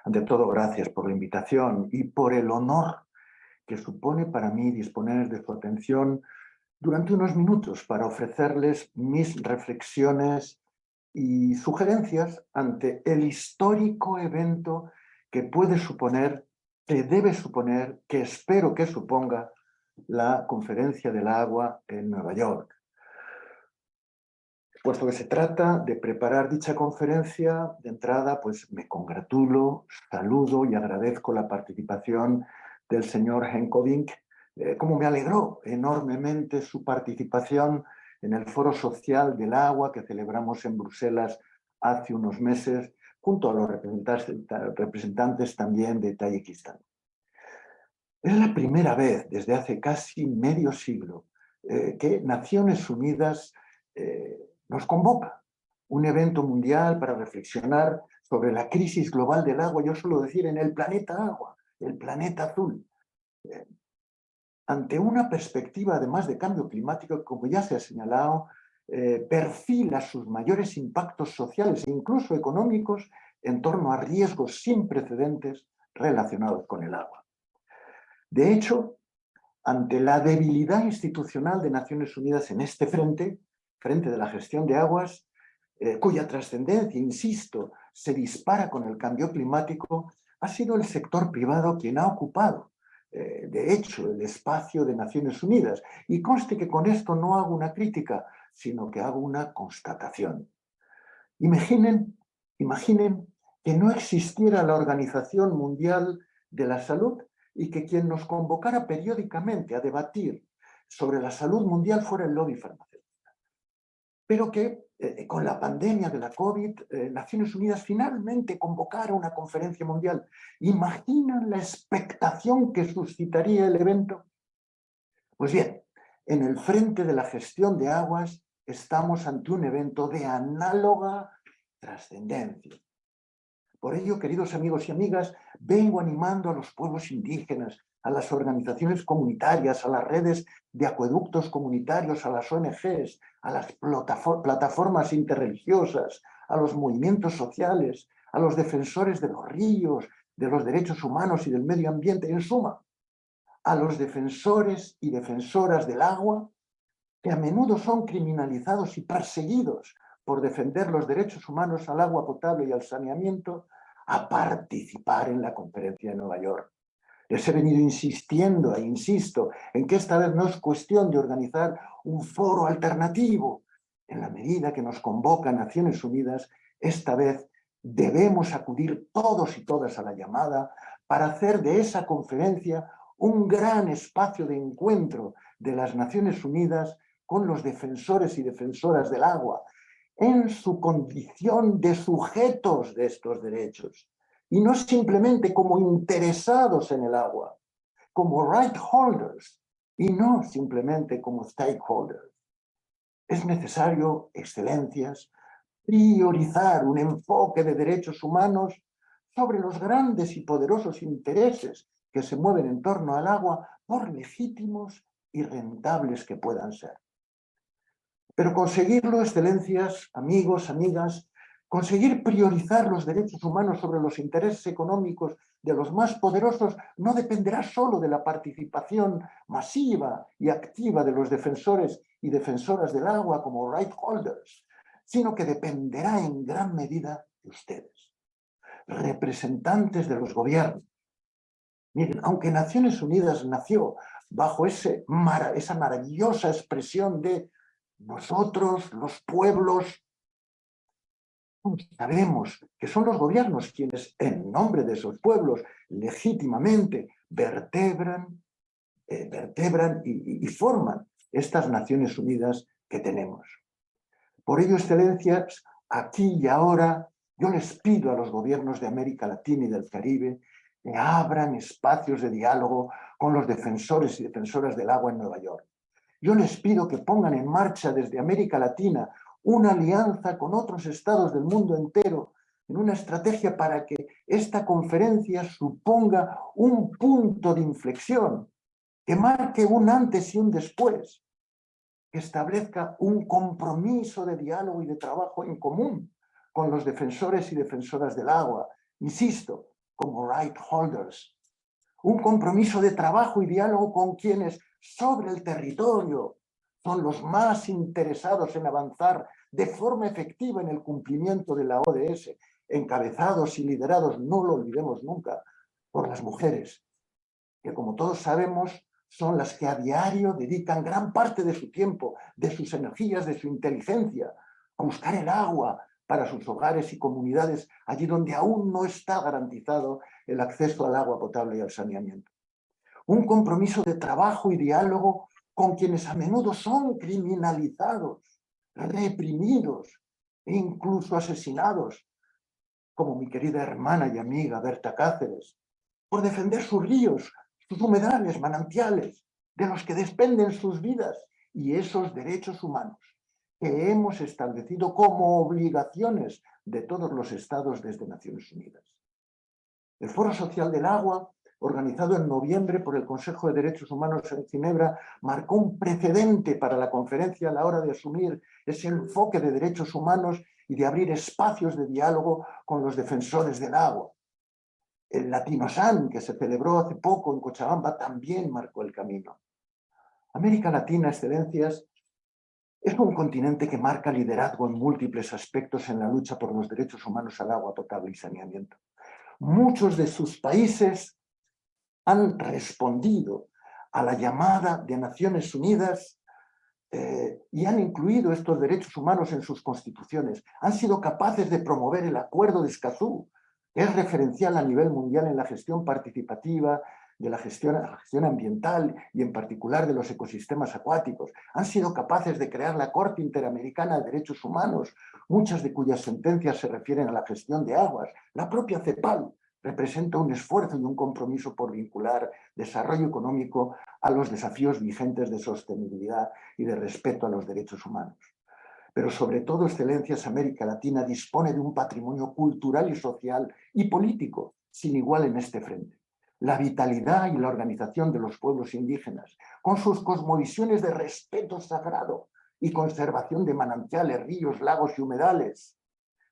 Ante todo, gracias por la invitación y por el honor que supone para mí disponer de su atención durante unos minutos para ofrecerles mis reflexiones y sugerencias ante el histórico evento que puede suponer, que debe suponer, que espero que suponga la Conferencia del Agua en Nueva York. Puesto que se trata de preparar dicha conferencia, de entrada, pues me congratulo, saludo y agradezco la participación del señor Henko Dink, como me alegró enormemente su participación en el Foro Social del Agua que celebramos en Bruselas hace unos meses, junto a los representantes también de Tayikistán. Es la primera vez desde hace casi medio siglo que Naciones Unidas nos convoca un evento mundial para reflexionar sobre la crisis global del agua, yo suelo decir en el planeta agua, el planeta azul. Ante una perspectiva además de cambio climático, como ya se ha señalado, perfila sus mayores impactos sociales e incluso económicos en torno a riesgos sin precedentes relacionados con el agua. De hecho, ante la debilidad institucional de Naciones Unidas en este frente de la gestión de aguas, cuya trascendencia, insisto, se dispara con el cambio climático, ha sido el sector privado quien ha ocupado, de hecho, el espacio de Naciones Unidas. Y conste que con esto no hago una crítica, sino que hago una constatación. Imaginen que no existiera la Organización Mundial de la Salud y que quien nos convocara periódicamente a debatir sobre la salud mundial fuera el lobby farmacéutico. Pero que con la pandemia de la COVID, Naciones Unidas finalmente convocara una conferencia mundial. ¿Imaginan la expectación que suscitaría el evento? Pues bien, en el frente de la gestión de aguas estamos ante un evento de análoga trascendencia. Por ello, queridos amigos y amigas, vengo animando a los pueblos indígenas, a las organizaciones comunitarias, a las redes de acueductos comunitarios, a las ONGs, a las plataformas interreligiosas, a los movimientos sociales, a los defensores de los ríos, de los derechos humanos y del medio ambiente, en suma, a los defensores y defensoras del agua, que a menudo son criminalizados y perseguidos por defender los derechos humanos al agua potable y al saneamiento, a participar en la conferencia de Nueva York. Les he venido insistiendo e insisto en que esta vez no es cuestión de organizar un foro alternativo. En la medida que nos convoca Naciones Unidas, esta vez debemos acudir todos y todas a la llamada para hacer de esa conferencia un gran espacio de encuentro de las Naciones Unidas con los defensores y defensoras del agua, en su condición de sujetos de estos derechos, y no simplemente como interesados en el agua, como right holders, y no simplemente como stakeholders. Es necesario, excelencias, priorizar un enfoque de derechos humanos sobre los grandes y poderosos intereses que se mueven en torno al agua, por legítimos y rentables que puedan ser. Pero conseguirlo, excelencias, amigos, amigas, conseguir priorizar los derechos humanos sobre los intereses económicos de los más poderosos no dependerá solo de la participación masiva y activa de los defensores y defensoras del agua como right holders, sino que dependerá en gran medida de ustedes, representantes de los gobiernos. Miren, aunque Naciones Unidas nació bajo esa maravillosa expresión de nosotros, los pueblos, sabemos que son los gobiernos quienes, en nombre de esos pueblos, legítimamente vertebran y forman estas Naciones Unidas que tenemos. Por ello, excelencias, aquí y ahora, yo les pido a los gobiernos de América Latina y del Caribe que abran espacios de diálogo con los defensores y defensoras del agua en Nueva York. Yo les pido que pongan en marcha desde América Latina una alianza con otros estados del mundo entero en una estrategia para que esta conferencia suponga un punto de inflexión, que marque un antes y un después, que establezca un compromiso de diálogo y de trabajo en común con los defensores y defensoras del agua. Insisto, como right holders. Un compromiso de trabajo y diálogo con quienes sobre el territorio son los más interesados en avanzar de forma efectiva en el cumplimiento de la ODS, encabezados y liderados, no lo olvidemos nunca, por las mujeres, que como todos sabemos son las que a diario dedican gran parte de su tiempo, de sus energías, de su inteligencia, a buscar el agua para sus hogares y comunidades, allí donde aún no está garantizado el acceso al agua potable y al saneamiento. Un compromiso de trabajo y diálogo con quienes a menudo son criminalizados, reprimidos e incluso asesinados, como mi querida hermana y amiga Berta Cáceres, por defender sus ríos, sus humedales, manantiales, de los que dependen sus vidas y esos derechos humanos que hemos establecido como obligaciones de todos los estados desde Naciones Unidas. El Foro Social del Agua, organizado en noviembre por el Consejo de Derechos Humanos en Ginebra, marcó un precedente para la conferencia a la hora de asumir ese enfoque de derechos humanos y de abrir espacios de diálogo con los defensores del agua. El Latinosan, que se celebró hace poco en Cochabamba, también marcó el camino. América Latina, excelencias, es un continente que marca liderazgo en múltiples aspectos en la lucha por los derechos humanos al agua potable y saneamiento. Muchos de sus países han respondido a la llamada de Naciones Unidas y han incluido estos derechos humanos en sus constituciones. Han sido capaces de promover el Acuerdo de Escazú, que es referencial a nivel mundial en la gestión participativa, de la gestión ambiental y en particular de los ecosistemas acuáticos. Han sido capaces de crear la Corte Interamericana de Derechos Humanos, muchas de cuyas sentencias se refieren a la gestión de aguas. La propia CEPAL representa un esfuerzo y un compromiso por vincular desarrollo económico a los desafíos vigentes de sostenibilidad y de respeto a los derechos humanos. Pero sobre todo, excelencias, América Latina dispone de un patrimonio cultural y social y político sin igual en este frente. La vitalidad y la organización de los pueblos indígenas, con sus cosmovisiones de respeto sagrado y conservación de manantiales, ríos, lagos y humedales,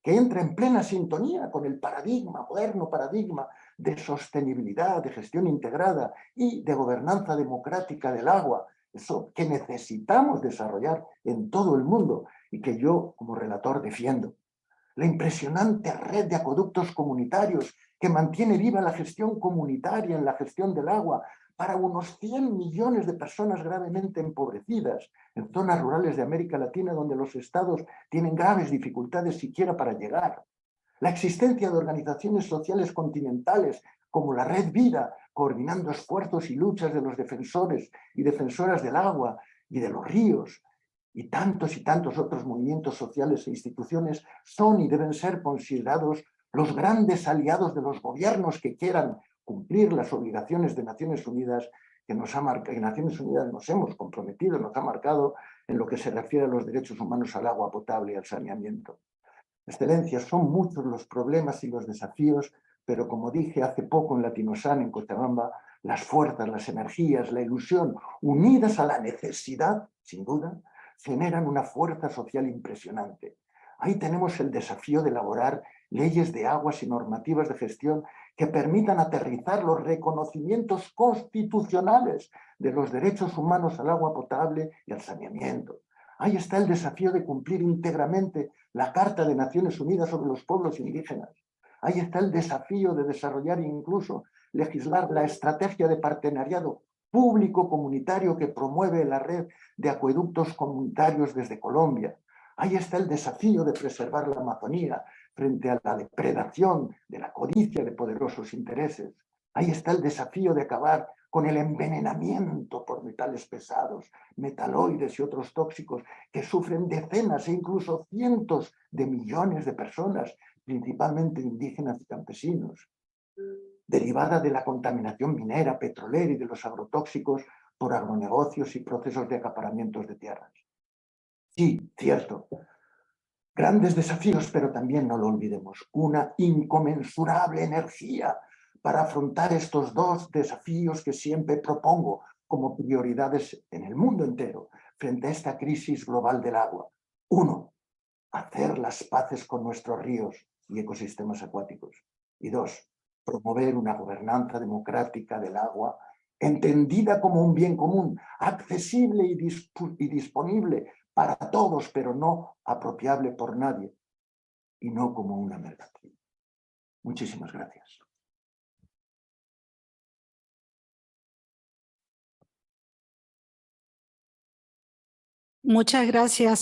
que entra en plena sintonía con el paradigma, moderno paradigma de sostenibilidad, de gestión integrada y de gobernanza democrática del agua, eso que necesitamos desarrollar en todo el mundo y que yo como relator defiendo. La impresionante red de acueductos comunitarios que mantiene viva la gestión comunitaria en la gestión del agua para unos 100 millones de personas gravemente empobrecidas en zonas rurales de América Latina donde los estados tienen graves dificultades siquiera para llegar. La existencia de organizaciones sociales continentales como la Red Vida, coordinando esfuerzos y luchas de los defensores y defensoras del agua y de los ríos, y tantos otros movimientos sociales e instituciones son y deben ser considerados los grandes aliados de los gobiernos que quieran cumplir las obligaciones de Naciones Unidas que Naciones Unidas nos hemos comprometido, nos ha marcado en lo que se refiere a los derechos humanos al agua potable y al saneamiento. Excelencias, son muchos los problemas y los desafíos, pero como dije hace poco en Latinosan, en Cochabamba, las fuerzas, las energías, la ilusión, unidas a la necesidad, sin duda, generan una fuerza social impresionante. Ahí tenemos el desafío de elaborar leyes de aguas y normativas de gestión que permitan aterrizar los reconocimientos constitucionales de los derechos humanos al agua potable y al saneamiento. Ahí está el desafío de cumplir íntegramente la Carta de Naciones Unidas sobre los pueblos indígenas. Ahí está el desafío de desarrollar e incluso legislar la estrategia de partenariado público-comunitario que promueve la red de acueductos comunitarios desde Colombia. Ahí está el desafío de preservar la Amazonía frente a la depredación de la codicia de poderosos intereses. Ahí está el desafío de acabar con el envenenamiento por metales pesados, metaloides y otros tóxicos que sufren decenas e incluso cientos de millones de personas, principalmente indígenas y campesinos, derivada de la contaminación minera, petrolera y de los agrotóxicos por agronegocios y procesos de acaparamientos de tierras. Sí, cierto, grandes desafíos, pero también no lo olvidemos, una inconmensurable energía para afrontar estos dos desafíos que siempre propongo como prioridades en el mundo entero frente a esta crisis global del agua. Uno, hacer las paces con nuestros ríos y ecosistemas acuáticos. Y dos, promover una gobernanza democrática del agua entendida como un bien común, accesible y disponible para todos, pero no apropiable por nadie, y no como una mercancía. Muchísimas gracias. Muchas gracias.